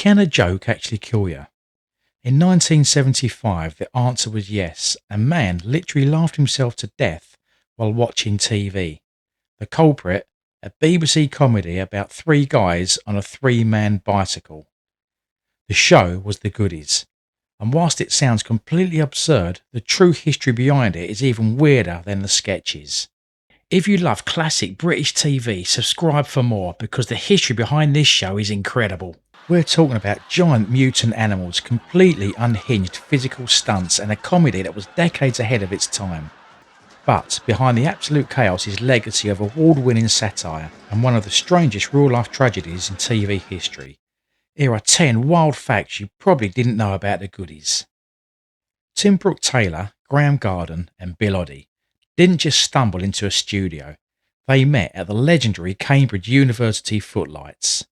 Can a joke actually kill you? In 1975, the answer was yes. A man literally laughed himself to death while watching TV. The culprit, a BBC comedy about three guys on a three-man bicycle. The show was The Goodies. And whilst it sounds completely absurd, the true history behind it is even weirder than the sketches. If you love classic British TV, subscribe for more because the history behind this show is incredible. We're talking about giant mutant animals, completely unhinged physical stunts and a comedy that was decades ahead of its time. But behind the absolute chaos is legacy of award-winning satire and one of the strangest real-life tragedies in TV history. Here are 10 wild facts you probably didn't know about The Goodies. Tim Brooke-Taylor, Graeme and Bill Oddie didn't just stumble into a studio. They met at the legendary Cambridge University Footlights.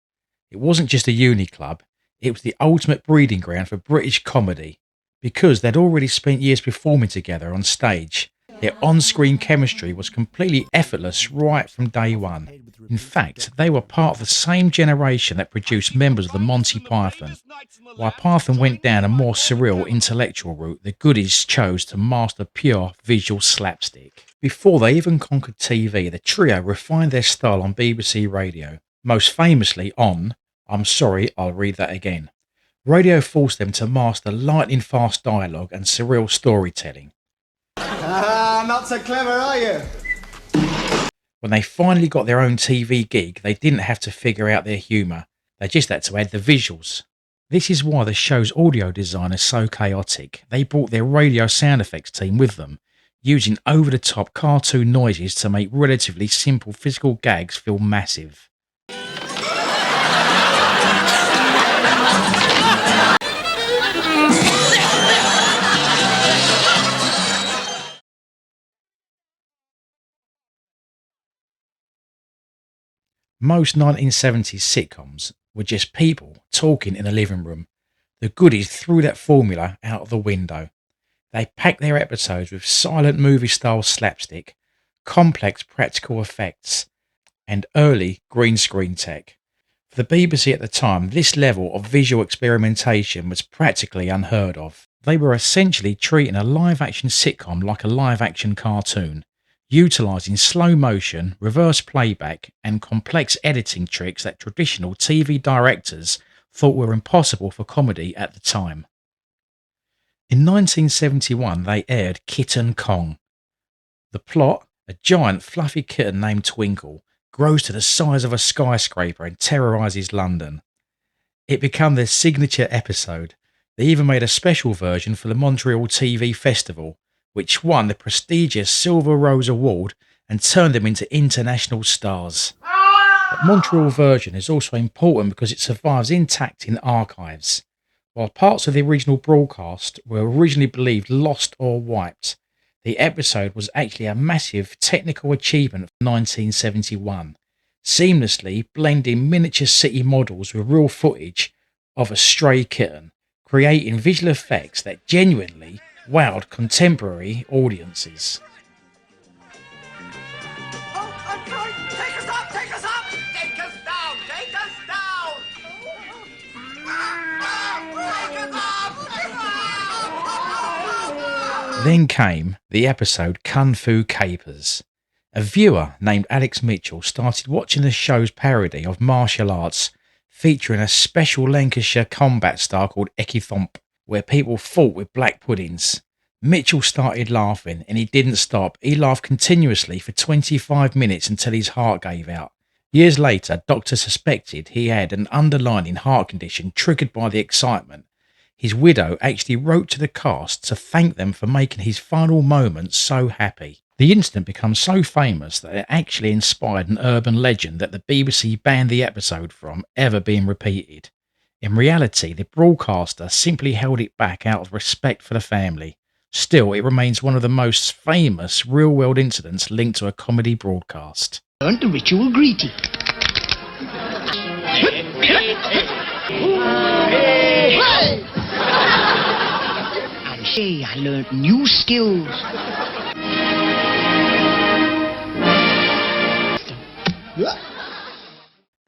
It wasn't just a uni club, it was the ultimate breeding ground for British comedy. Because they'd already spent years performing together on stage, their on-screen chemistry was completely effortless right from day one. In fact, they were part of the same generation that produced members of the Monty Python. While Python went down a more surreal intellectual route, the Goodies chose to master pure visual slapstick. Before they even conquered TV, the trio refined their style on BBC Radio, most famously on I'm sorry, I'll read that again. Radio forced them to master lightning-fast dialogue and surreal storytelling. Not so clever, are you? When they finally got their own TV gig, they didn't have to figure out their humour. They just had to add the visuals. This is why the show's audio design is so chaotic. They brought their radio sound effects team with them, using over-the-top cartoon noises to make relatively simple physical gags feel massive. Most 1970s sitcoms were just people talking in a living room. The Goodies threw that formula out of the window. They packed their episodes with silent movie-style slapstick, complex practical effects, and early green screen tech. For the BBC at the time, this level of visual experimentation was practically unheard of. They were essentially treating a live-action sitcom like a live-action cartoon, utilising slow motion, reverse playback and complex editing tricks that traditional TV directors thought were impossible for comedy at the time. In 1971 they aired Kitten Kong. The plot, a giant fluffy kitten named Twinkle grows to the size of a skyscraper and terrorises London. It became their signature episode. They even made a special version for the Montreal TV Festival, which won the prestigious Silver Rose Award and turned them into international stars. The Montreal version is also important because it survives intact in archives. While parts of the original broadcast were originally believed lost or wiped, the episode was actually a massive technical achievement of 1971, seamlessly blending miniature city models with real footage of a stray kitten, creating visual effects that genuinely wowed contemporary audiences. Take us up! Take us up! Take us down! Take us down! Take us up! Then came the episode Kung Fu Capers. A viewer named Alex Mitchell started watching the show's parody of martial arts, featuring a special Lancashire combat style called Ekithomp, where people fought with black puddings. Mitchell started laughing and he didn't stop. He laughed continuously for 25 minutes until his heart gave out. Years later, doctors suspected he had an underlying heart condition triggered by the excitement. His widow actually wrote to the cast to thank them for making his final moments so happy. The incident becomes so famous that it actually inspired an urban legend that the BBC banned the episode from ever being repeated. In reality, the broadcaster simply held it back out of respect for the family. Still, it remains one of the most famous real-world incidents linked to a comedy broadcast. Learned the ritual greeting. And say I learned new skills.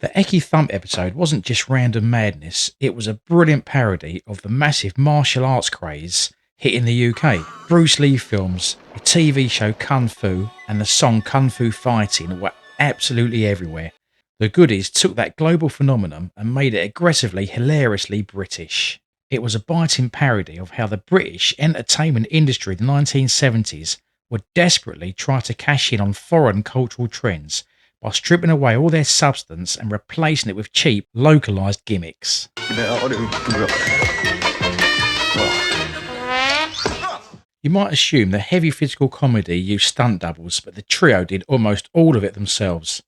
The Eki Thump episode wasn't just random madness, it was a brilliant parody of the massive martial arts craze hitting the UK. Bruce Lee films, the TV show Kung Fu, and the song Kung Fu Fighting were absolutely everywhere. The Goodies took that global phenomenon and made it aggressively, hilariously British. It was a biting parody of how the British entertainment industry of the 1970s would desperately try to cash in on foreign cultural trends by stripping away all their substance and replacing it with cheap, localised gimmicks. You might assume the heavy physical comedy used stunt doubles, but the trio did almost all of it themselves.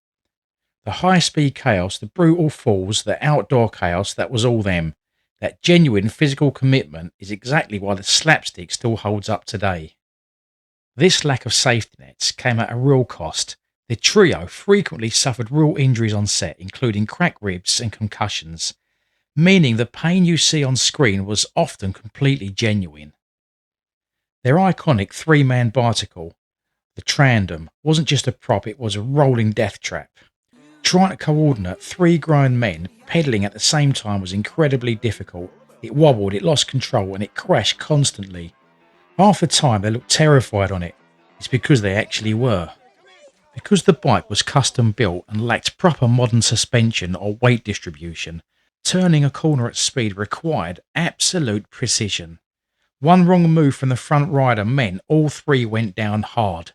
The high-speed chaos, the brutal falls, the outdoor chaos, that was all them. That genuine physical commitment is exactly why the slapstick still holds up today. This lack of safety nets came at a real cost. The trio frequently suffered real injuries on set, including cracked ribs and concussions, meaning the pain you see on screen was often completely genuine. Their iconic three-man bicycle, the Trandom, wasn't just a prop, it was a rolling death trap. Trying to coordinate three grown men pedalling at the same time was incredibly difficult. It wobbled, it lost control, and it crashed constantly. Half the time they looked terrified on it. It's because they actually were. Because the bike was custom built and lacked proper modern suspension or weight distribution, turning a corner at speed required absolute precision. One wrong move from the front rider meant all three went down hard.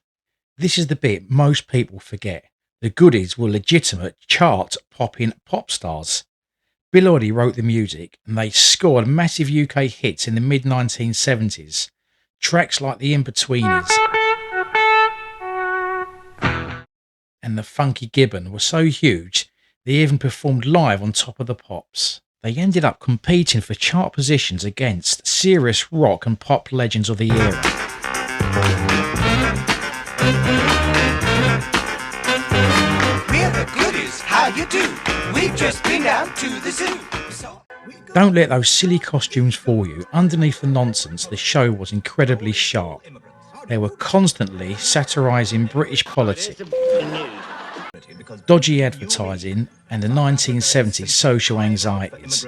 This is the bit most people forget. The Goodies were legitimate chart-popping pop stars. Bill Oddie wrote the music and they scored massive UK hits in the mid-1970s. Tracks like The In-Betweeners and The Funky Gibbon were so huge they even performed live on Top of the Pops. They ended up competing for chart positions against serious rock and pop legends of the era. We're the Goodies, how you do? We've just been down to the zoo. Don't let those silly costumes fool you. Underneath the nonsense, the show was incredibly sharp. They were constantly satirising British politics, dodgy advertising, and the 1970s social anxieties.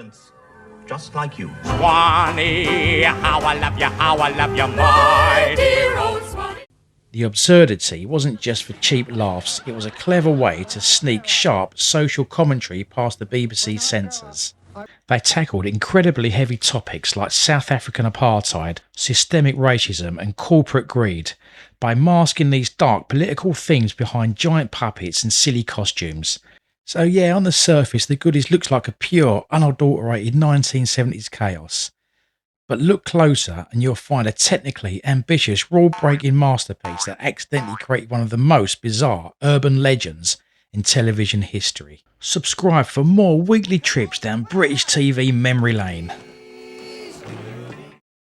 Just like you. Swanee, how I love you, my dear old Swanee. The absurdity wasn't just for cheap laughs, it was a clever way to sneak sharp social commentary past the BBC censors. They tackled incredibly heavy topics like South African apartheid, systemic racism and corporate greed by masking these dark political themes behind giant puppets and silly costumes. So yeah, on the surface the Goodies looks like a pure, unadulterated 1970s chaos. But look closer and you'll find a technically ambitious, rule-breaking masterpiece that accidentally created one of the most bizarre urban legends in television history. Subscribe for more weekly trips down British TV memory lane.